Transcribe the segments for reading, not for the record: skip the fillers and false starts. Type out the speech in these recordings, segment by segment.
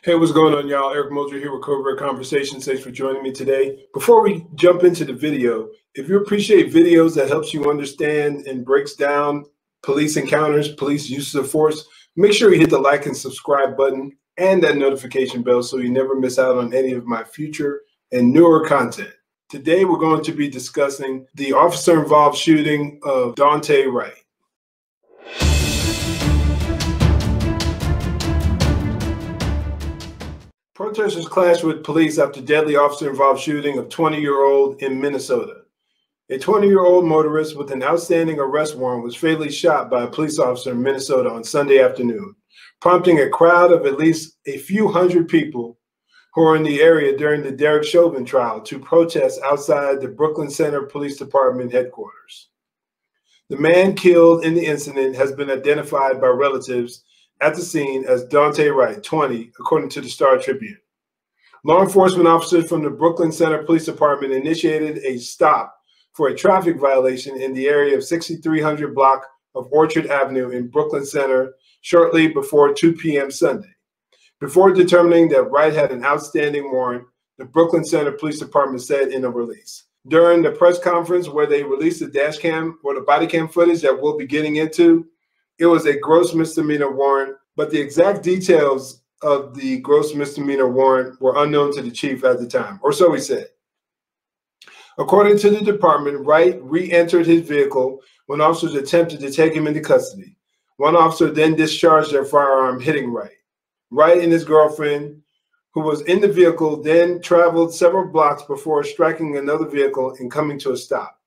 Hey, what's going on, y'all? Eric Moser here with Covert Conversations. Thanks for joining me today. Before we jump into the video, if you appreciate videos that helps you understand and breaks down police encounters, police uses of force, make sure you hit the like and subscribe button and that notification bell so you never miss out on any of my future and newer content. Today, we're going to be discussing the officer-involved shooting of Daunte Wright. Protesters clashed with police after deadly officer-involved shooting of 20-year-old in Minnesota. A 20-year-old motorist with an outstanding arrest warrant was fatally shot by a police officer in Minnesota on Sunday afternoon, prompting a crowd of at least a few hundred people who were in the area during the Derek Chauvin trial to protest outside the Brooklyn Center Police Department headquarters. The man killed in the incident has been identified by relatives at the scene as Daunte Wright, 20, according to the Star Tribune. Law enforcement officers from the Brooklyn Center Police Department initiated a stop for a traffic violation in the area of 6300 block of Orchard Avenue in Brooklyn Center shortly before 2 p.m. Sunday. Before determining that Wright had an outstanding warrant, the Brooklyn Center Police Department said in a release. During the press conference where they released the dash cam or the body cam footage that we'll be getting into, it was a gross misdemeanor warrant, but the exact details of the gross misdemeanor warrant were unknown to the chief at the time, or so he said. According to the department, Wright re-entered his vehicle when officers attempted to take him into custody. One officer then discharged their firearm, hitting Wright. Wright and his girlfriend, who was in the vehicle, then traveled several blocks before striking another vehicle and coming to a stop.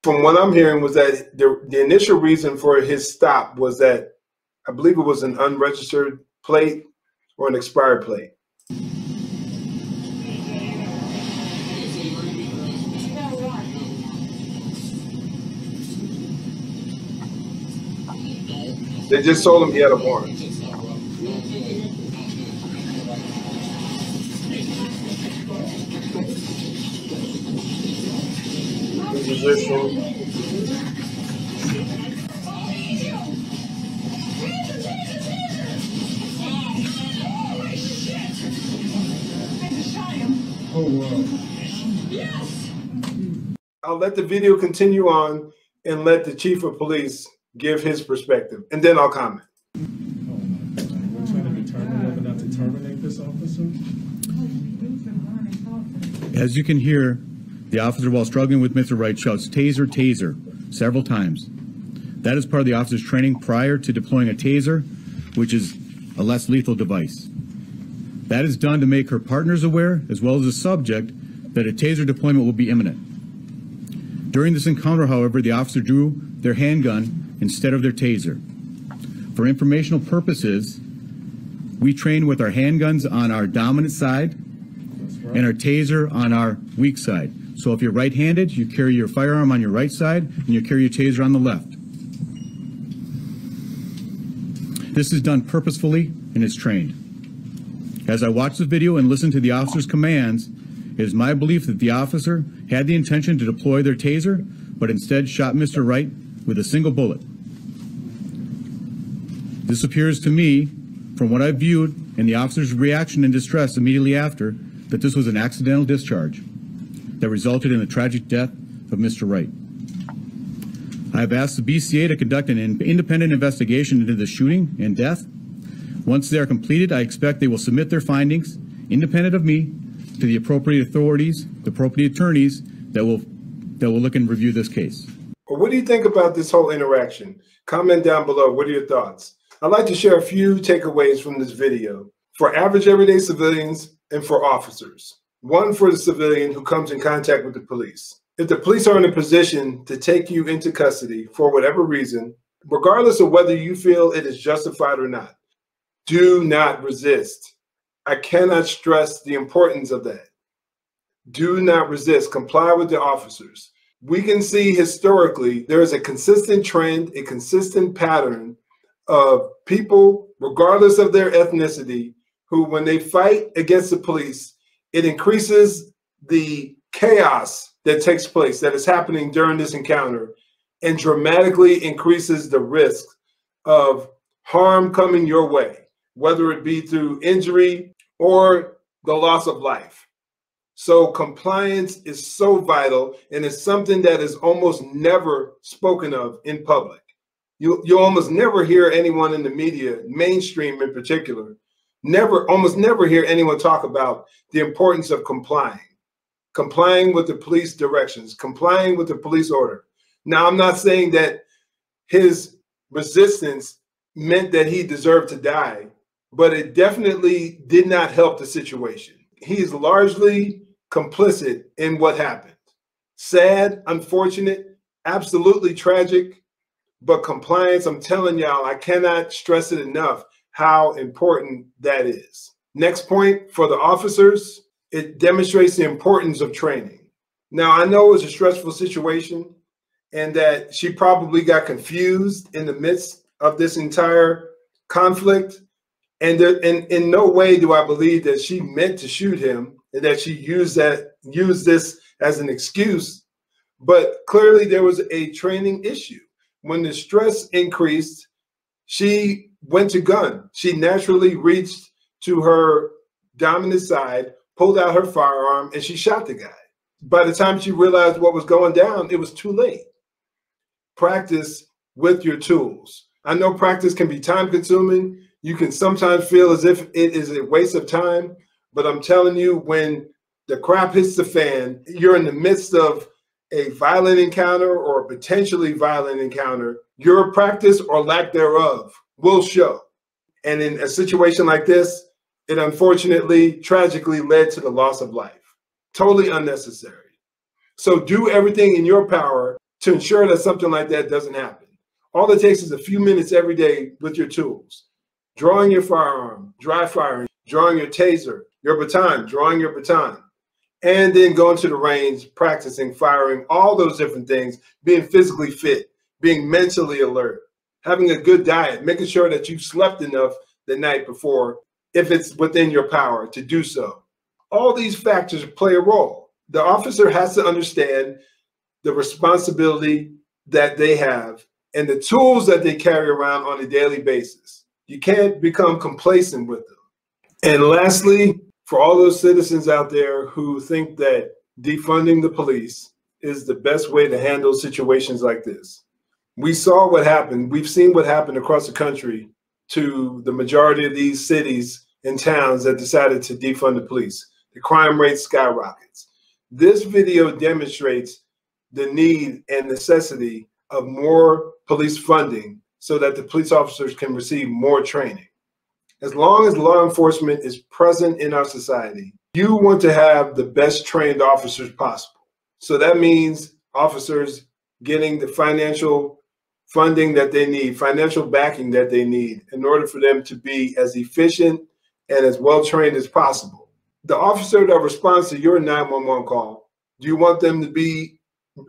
From what I'm hearing was that the initial reason for his stop was that I believe it was an unregistered plate or an expired plate. They just told him he had a warrant. Oh, wow. I'll let the video continue on and let the chief of police give his perspective, and then I'll comment. We're trying to determine whether or not to terminate this officer. As you can hear, the officer, while struggling with Mr. Wright, shouts, "Taser, taser," several times. That is part of the officer's training prior to deploying a taser, which is a less lethal device. That is done to make her partners aware, as well as the subject, that a taser deployment will be imminent. During this encounter, however, the officer drew their handgun instead of their taser. For informational purposes, we train with our handguns on our dominant side and our taser on our weak side. So if you're right-handed, you carry your firearm on your right side and you carry your taser on the left. This is done purposefully and is trained. As I watch the video and listen to the officer's commands, it is my belief that the officer had the intention to deploy their taser, but instead shot Mr. Wright with a single bullet. This appears to me, from what I've viewed and the officer's reaction and distress immediately after, that this was an accidental discharge that resulted in the tragic death of Mr. Wright. I have asked the BCA to conduct an independent investigation into the shooting and death. Once they are completed, I expect they will submit their findings, independent of me, to the appropriate authorities, the appropriate attorneys that will look and review this case. Well, what do you think about this whole interaction? Comment down below. What are your thoughts? I'd like to share a few takeaways from this video for average everyday civilians and for officers. One, for the civilian who comes in contact with the police. If the police are in a position to take you into custody for whatever reason, regardless of whether you feel it is justified or not, do not resist. I cannot stress the importance of that. Do not resist. Comply with the officers. We can see historically there is a consistent trend, a consistent pattern of people, regardless of their ethnicity, who, when they fight against the police, it increases the chaos that takes place, that is happening during this encounter, and dramatically increases the risk of harm coming your way, whether it be through injury or the loss of life. So compliance is so vital, and it's something that is almost never spoken of in public. You almost never hear anyone in the media, mainstream in particular, almost never hear anyone talk about the importance of complying with the police directions, complying with the police order. Now, I'm not saying that his resistance meant that he deserved to die, but it definitely did not help the situation. He is largely complicit in what happened. Sad, unfortunate, absolutely tragic, but compliance, I'm telling y'all, I cannot stress it enough how important that is. Next point, for the officers, it demonstrates the importance of training. Now, I know it was a stressful situation and that she probably got confused in the midst of this entire conflict. And in no way do I believe that she meant to shoot him and that she used this as an excuse. But clearly there was a training issue. When the stress increased, she went to gun. She naturally reached to her dominant side, pulled out her firearm, and she shot the guy. By the time she realized what was going down, it was too late. Practice with your tools. I know practice can be time consuming. You can sometimes feel as if it is a waste of time, but I'm telling you, when the crap hits the fan, you're in the midst of a violent encounter or a potentially violent encounter, your practice or lack thereof will show. And in a situation like this, it unfortunately, tragically led to the loss of life. Totally unnecessary. So do everything in your power to ensure that something like that doesn't happen. All it takes is a few minutes every day with your tools. Drawing your firearm, dry firing, drawing your taser, your baton, drawing your baton, and then going to the range, practicing firing, all those different things, being physically fit, being mentally alert, having a good diet, making sure that you slept enough the night before, if it's within your power to do so. All these factors play a role. The officer has to understand the responsibility that they have and the tools that they carry around on a daily basis. You can't become complacent with them. And lastly, for all those citizens out there who think that defunding the police is the best way to handle situations like this, we saw what happened. We've seen what happened across the country to the majority of these cities and towns that decided to defund the police. The crime rate skyrockets. This video demonstrates the need and necessity of more police funding so that the police officers can receive more training. As long as law enforcement is present in our society, you want to have the best trained officers possible. So that means officers getting the financial funding that they need, financial backing that they need in order for them to be as efficient and as well trained as possible. The officer that responds to your 911 call, do you want them to be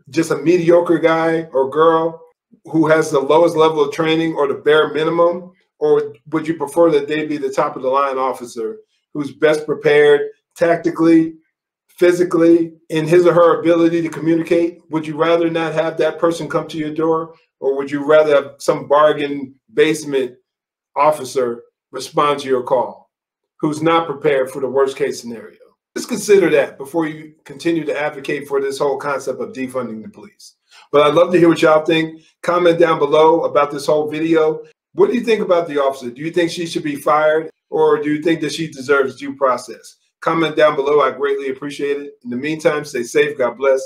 just a mediocre guy or girl who has the lowest level of training or the bare minimum? Or would you prefer that they be the top of the line officer who's best prepared tactically, physically, in his or her ability to communicate? Would you rather not have that person come to your door? Or would you rather have some bargain basement officer respond to your call who's not prepared for the worst case scenario? Just consider that before you continue to advocate for this whole concept of defunding the police. But I'd love to hear what y'all think. Comment down below about this whole video. What do you think about the officer? Do you think she should be fired, or do you think that she deserves due process? Comment down below. I greatly appreciate it. In the meantime, stay safe, God bless,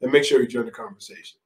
and make sure you join the conversation.